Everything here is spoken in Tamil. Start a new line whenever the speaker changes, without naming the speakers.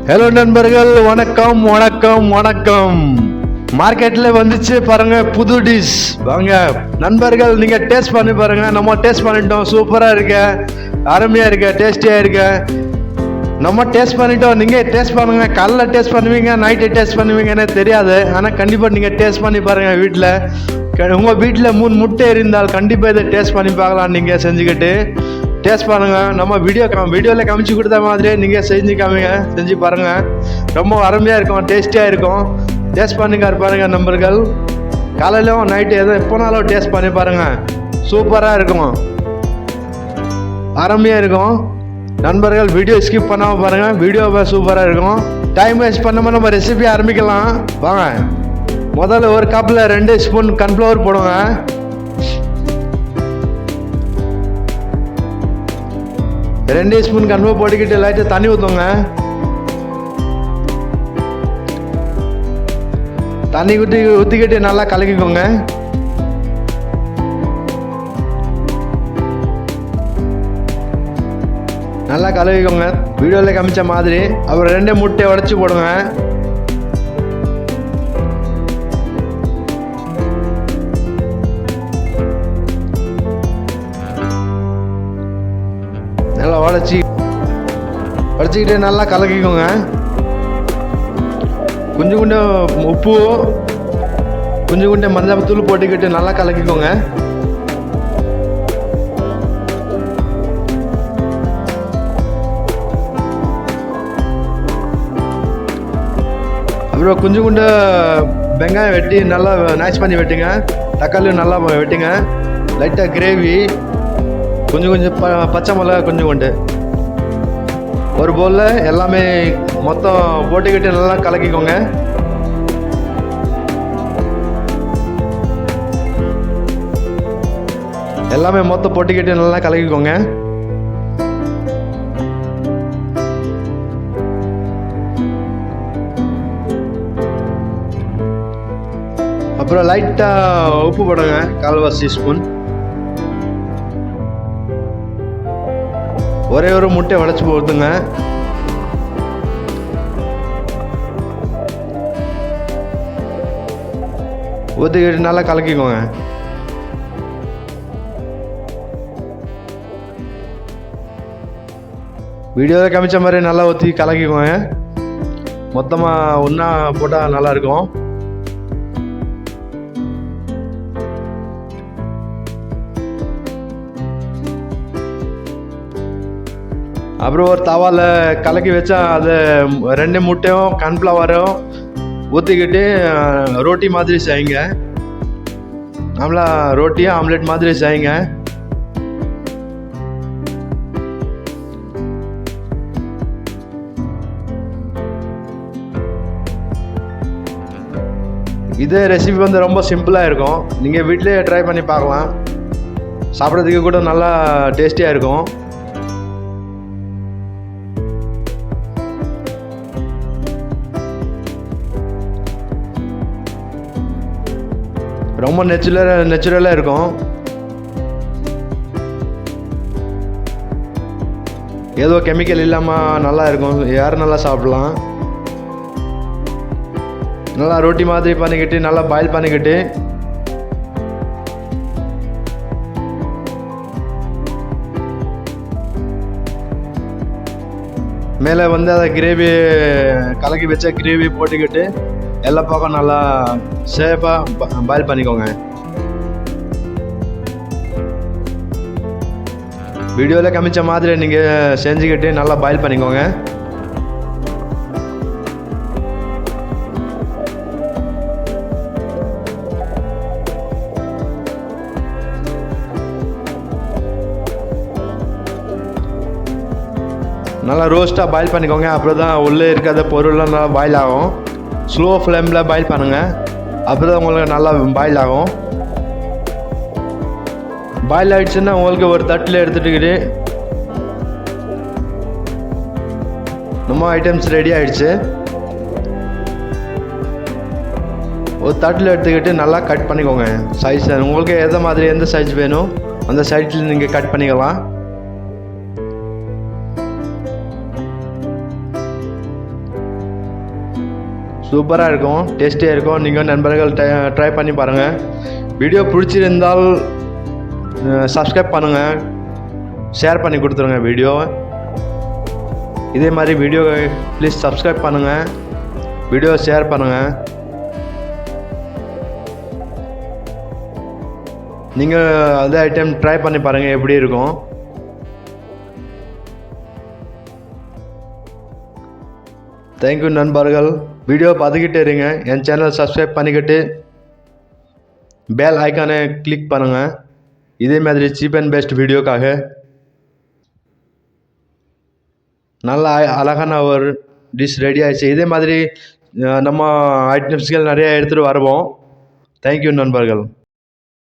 ஹலோ நண்பர்கள், வணக்கம் வணக்கம் வணக்கம். மார்க்கெட்ல வந்துச்சு பாருங்க புது டிஷ். வாங்க நண்பர்கள், நீங்க டேஸ்ட் பண்ணி பாருங்க. நம்ம டேஸ்ட் பண்ணிட்டோம், சூப்பரா இருக்கு, அருமையா இருக்கு, டேஸ்டியா இருக்கு. நம்ம டேஸ்ட் பண்ணிட்டோம், நீங்க டேஸ்ட் பண்ணுங்க. காலைல டேஸ்ட் பண்ணுவீங்க, நைட்டு டேஸ்ட் பண்ணுவீங்கன்னு தெரியாது, ஆனா கண்டிப்பா நீங்க டேஸ்ட் பண்ணி பாருங்க. உங்க வீட்டில் 3 முட்டை இருந்தால் கண்டிப்பா இதை டேஸ்ட் பண்ணி பார்க்கலாம். நீங்க செஞ்சுக்கிட்டு டேஸ்ட் பண்ணுங்க. நம்ம வீடியோவில் காமிச்சு கொடுத்த மாதிரியே நீங்கள் செஞ்சு பாருங்க. ரொம்ப அருமையாக இருக்கும், டேஸ்டியாக இருக்கும். டேஸ்ட் பாருங்க நண்பர்கள். காலையிலும் நைட்டு எப்போனாலும் டேஸ்ட் பண்ணி பாருங்க. சூப்பராக இருக்கும், அருமையாக இருக்கும் நண்பர்கள். வீடியோ ஸ்கிப் பண்ணாமல் பாருங்க, வீடியோ சூப்பராக இருக்கும். டைம் வேஸ்ட் பண்ணாமல் நம்ம ரெசிபி ஆரம்பிக்கலாம். வாங்க, முதல்ல ஒரு கப்பில் 2 ஸ்பூன் கார்ன்ஃப்ளவர் போடுங்க. ரெண்டு ஸ்பூன் கார்ன்ஃப்ளவர் போட்டுக்கிட்டு லைட்டாக தண்ணி ஊற்றுங்க. தண்ணி ஊற்றிக்கிட்டு நல்லா கலக்கிக்கோங்க. நல்லா கலக்கிக்கோங்க வீடியோவில் காமிச்ச மாதிரி. அப்புறம் 2 முட்டையை உடச்சி போடுங்க. நல்லா உடச்சிக்கிட்டு நல்லா கலக்கிக்கோங்க. கொஞ்சம் உப்பு, கொஞ்சம் மஞ்சள் தூள் போட்டுக்கிட்டு நல்லா கலக்கிக்கோங்க. அப்புறம் கொஞ்சம் வெங்காயம் வெட்டி நல்லா நைஸ் பண்ணி வெட்டுங்க. தக்காளி நல்லா வெட்டுங்க. லைட்டாக கிரேவி, கொஞ்சம் பச்சை மிளகா கொஞ்சம் ஒரு பவுலில் எல்லாமே மொத்தம் போட்டுக்கிட்டு நல்லா கலக்கிக்கோங்க. எல்லாமே மொத்தம் போட்டுக்கிட்டு நல்லா கலக்கிக்கோங்க. அப்புறம் லைட்டாக உப்பு போடுங்க, 1/4 டீஸ்பூன். ஒரே ஒரு முட்டை உடைச்சி போடுங்க. ஊற்றிக்கிட்டு நல்லா கலக்கிக்கோங்க. வீடியோவில் காமிச்ச மாதிரி நல்லா ஊற்றி கலக்கிக்கோங்க. மொத்தமாக ஒன்றா போட்டால் நல்லாயிருக்கும். அப்புறம் ஒரு தவால கலக்கி வச்சா அது 2 முட்டையும் கார்ன்ஃப்ளவரும் ஊற்றிக்கிட்டு ரோட்டி மாதிரி செய்யுங்க. நம்மளா ரோட்டியும் ஆம்லெட் மாதிரி செய்யுங்க. இதே ரெசிபி ரொம்ப சிம்பிளாக இருக்கும். நீங்கள் வீட்டிலே ட்ரை பண்ணி பார்க்கலாம். சாப்பிட்றதுக்கு கூட நல்லா டேஸ்டியாக இருக்கும். ரொம்ப நேச்சுரலாக இருக்கும். ஏதோ கெமிக்கல் இல்லாமல் நல்லா இருக்கும். யாரும் நல்லா சாப்பிடலாம். நல்லா ரொட்டி மாதிரி பண்ணிக்கிட்டு நல்லா பாயில் பண்ணிக்கிட்டு மேலே அதை கிரேவி கலக்கி வச்ச கிரேவி போட்டுக்கிட்டு எல்லா பக்கம் நல்லா சேஃபாக பாயில் பண்ணிக்கோங்க. வீடியோவில் காமிச்ச மாதிரி நீங்கள் செஞ்சுக்கிட்டு நல்லா பாயில் பண்ணிக்கோங்க. நல்லா ரோஸ்ட்டாக பாயில் பண்ணிக்கோங்க. அப்புறம் தான் உள்ளே இருக்கிற பொருள்லாம் நல்லா பாயில் ஆகும். ஸ்லோ ஃப்ளேமில் பாயில் பண்ணுங்கள். அப்புறம் தான் உங்களுக்கு நல்லா பாயில் ஆகும். பாயில் ஆகிடுச்சுன்னா உங்களுக்கு ஒரு தட்டில் எடுத்துகிட்டு நம்ம ஐட்டம்ஸ் ரெடி ஆகிடுச்சு. ஒரு தட்டில் எடுத்துக்கிட்டு நல்லா கட் பண்ணிக்கோங்க. சைஸ் உங்களுக்கு எந்த சைஸ் வேணும் அந்த சைஸில் நீங்கள் கட் பண்ணிக்கலாம். சூப்பராக இருக்கும், டேஸ்டியாக இருக்கும். நீங்கள் நண்பர்கள் ட்ரை பண்ணி பாருங்கள். வீடியோ பிடிச்சிருந்தால் சப்ஸ்கிரைப் பண்ணுங்கள், ஷேர் பண்ணி கொடுத்துருங்க வீடியோவை. இதே மாதிரி வீடியோ ப்ளீஸ் சப்ஸ்கிரைப் பண்ணுங்கள், வீடியோ ஷேர் பண்ணுங்கள். நீங்கள் அதே ஐட்டம் ட்ரை பண்ணி பாருங்கள் எப்படி இருக்கும். தேங்க்யூ நண்பர்கள். வீடியோ பார்த்துக்கிட்டே இருங்க. என் சேனல் சப்ஸ்கிரைப் பண்ணிக்கிட்டு பெல் ஐக்கானை கிளிக் பண்ணுங்கள். இதே மாதிரி சீப் அண்ட் பெஸ்ட் வீடியோக்காக நல்ல அழகான ஒரு டிஷ் ரெடி ஆகிடுச்சு. இதே மாதிரி நம்ம ஐட்டம்ஸ்கள் நிறையா எடுத்துகிட்டு வருவோம். தேங்க்யூ நண்பர்கள்.